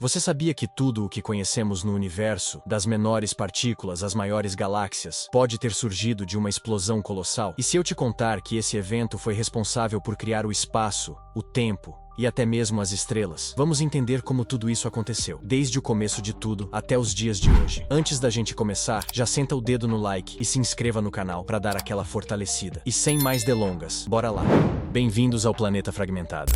Você sabia que tudo o que conhecemos no universo, das menores partículas às maiores galáxias, pode ter surgido de uma explosão colossal? E se eu te contar que esse evento foi responsável por criar o espaço, o tempo e até mesmo as estrelas? Vamos entender como tudo isso aconteceu, desde o começo de tudo até os dias de hoje. Antes da gente começar, já senta o dedo no like e se inscreva no canal para dar aquela fortalecida. E sem mais delongas, bora lá! Bem-vindos ao Planeta Fragmentado.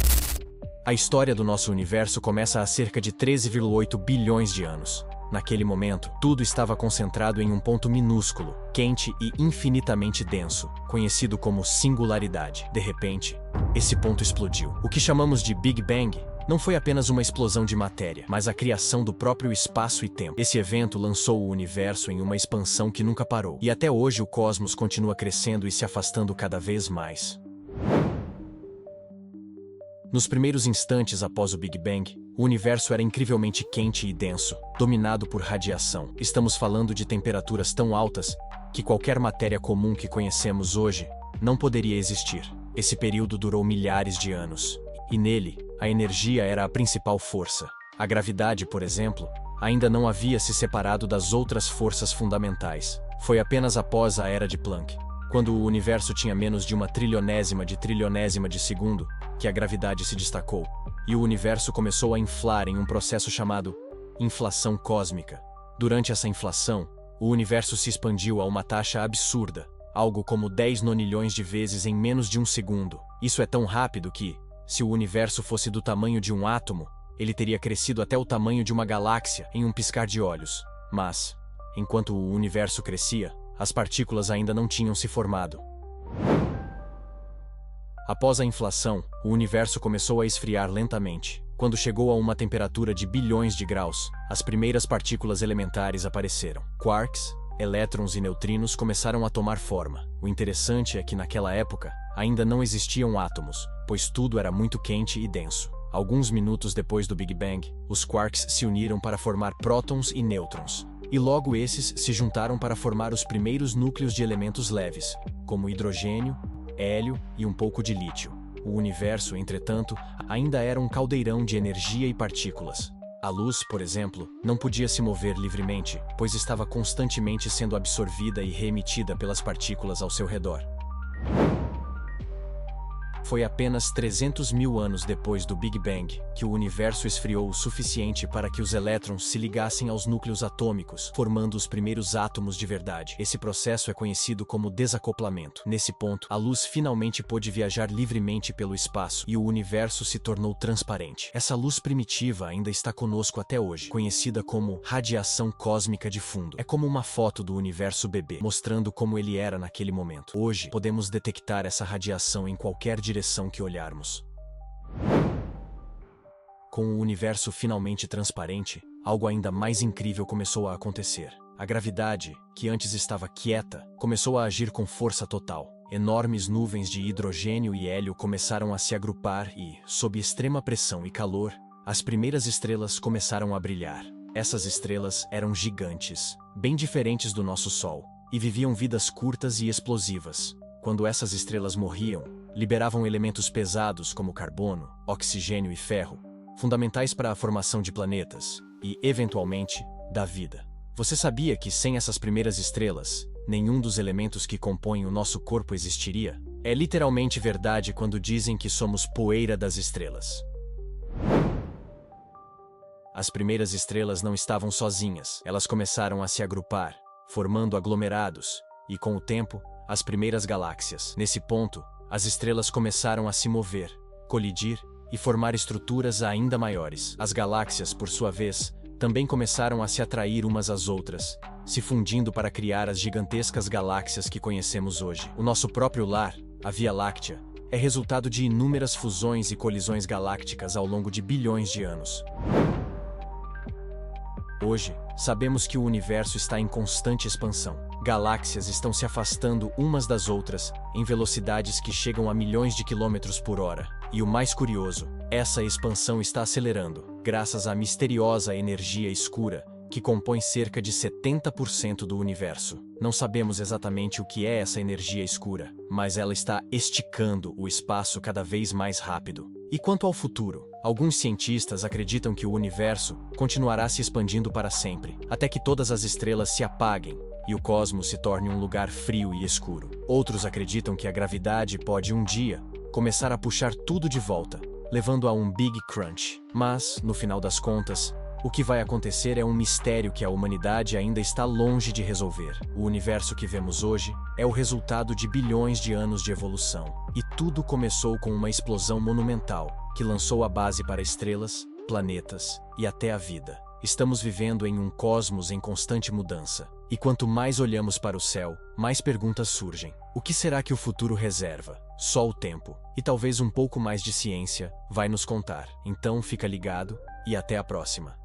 A história do nosso universo começa há cerca de 13,8 bilhões de anos. Naquele momento, tudo estava concentrado em um ponto minúsculo, quente e infinitamente denso, conhecido como singularidade. De repente, esse ponto explodiu. O que chamamos de Big Bang não foi apenas uma explosão de matéria, mas a criação do próprio espaço e tempo. Esse evento lançou o universo em uma expansão que nunca parou. E até hoje o cosmos continua crescendo e se afastando cada vez mais. Nos primeiros instantes após o Big Bang, o universo era incrivelmente quente e denso, dominado por radiação. Estamos falando de temperaturas tão altas que qualquer matéria comum que conhecemos hoje não poderia existir. Esse período durou milhares de anos, e nele, a energia era a principal força. A gravidade, por exemplo, ainda não havia se separado das outras forças fundamentais. Foi apenas após a Era de Planck, quando o universo tinha menos de uma trilionésima de segundo, que a gravidade se destacou, e o universo começou a inflar em um processo chamado inflação cósmica. Durante essa inflação, o universo se expandiu a uma taxa absurda, algo como 10 nonilhões de vezes em menos de um segundo. Isso é tão rápido que, se o universo fosse do tamanho de um átomo, ele teria crescido até o tamanho de uma galáxia em um piscar de olhos. Mas, enquanto o universo crescia, as partículas ainda não tinham se formado. Após a inflação, o universo começou a esfriar lentamente. Quando chegou a uma temperatura de bilhões de graus, as primeiras partículas elementares apareceram. Quarks, elétrons e neutrinos começaram a tomar forma. O interessante é que naquela época, ainda não existiam átomos, pois tudo era muito quente e denso. Alguns minutos depois do Big Bang, os quarks se uniram para formar prótons e nêutrons. E logo esses se juntaram para formar os primeiros núcleos de elementos leves, como hidrogênio, hélio e um pouco de lítio. O universo, entretanto, ainda era um caldeirão de energia e partículas. A luz, por exemplo, não podia se mover livremente, pois estava constantemente sendo absorvida e reemitida pelas partículas ao seu redor. Foi apenas 300 mil anos depois do Big Bang que o universo esfriou o suficiente para que os elétrons se ligassem aos núcleos atômicos, formando os primeiros átomos de verdade. Esse processo é conhecido como desacoplamento. Nesse ponto, a luz finalmente pôde viajar livremente pelo espaço e o universo se tornou transparente. Essa luz primitiva ainda está conosco até hoje, conhecida como radiação cósmica de fundo. É como uma foto do universo bebê, mostrando como ele era naquele momento. Hoje, podemos detectar essa radiação em qualquer direção que olharmos. Com o universo finalmente transparente, algo ainda mais incrível começou a acontecer. A gravidade, que antes estava quieta, começou a agir com força total. Enormes nuvens de hidrogênio e hélio começaram a se agrupar e, sob extrema pressão e calor, as primeiras estrelas começaram a brilhar. Essas estrelas eram gigantes, bem diferentes do nosso Sol, e viviam vidas curtas e explosivas. Quando essas estrelas morriam, liberavam elementos pesados como carbono, oxigênio e ferro, fundamentais para a formação de planetas e, eventualmente, da vida. Você sabia que sem essas primeiras estrelas, nenhum dos elementos que compõem o nosso corpo existiria? É literalmente verdade quando dizem que somos poeira das estrelas. As primeiras estrelas não estavam sozinhas, elas começaram a se agrupar, formando aglomerados, e com o tempo, as primeiras galáxias. Nesse ponto, as estrelas começaram a se mover, colidir e formar estruturas ainda maiores. As galáxias, por sua vez, também começaram a se atrair umas às outras, se fundindo para criar as gigantescas galáxias que conhecemos hoje. O nosso próprio lar, a Via Láctea, é resultado de inúmeras fusões e colisões galácticas ao longo de bilhões de anos. Hoje, sabemos que o universo está em constante expansão. Galáxias estão se afastando umas das outras em velocidades que chegam a milhões de quilômetros por hora. E o mais curioso, essa expansão está acelerando, graças à misteriosa energia escura que compõe cerca de 70% do universo. Não sabemos exatamente o que é essa energia escura, mas ela está esticando o espaço cada vez mais rápido. E quanto ao futuro? Alguns cientistas acreditam que o universo continuará se expandindo para sempre, até que todas as estrelas se apaguem e o cosmos se torne um lugar frio e escuro. Outros acreditam que a gravidade pode um dia começar a puxar tudo de volta, levando a um Big Crunch. Mas, no final das contas, o que vai acontecer é um mistério que a humanidade ainda está longe de resolver. O universo que vemos hoje é o resultado de bilhões de anos de evolução. E tudo começou com uma explosão monumental, que lançou a base para estrelas, planetas e até a vida. Estamos vivendo em um cosmos em constante mudança. E quanto mais olhamos para o céu, mais perguntas surgem. O que será que o futuro reserva? Só o tempo, e talvez um pouco mais de ciência, vai nos contar. Então fica ligado e até a próxima.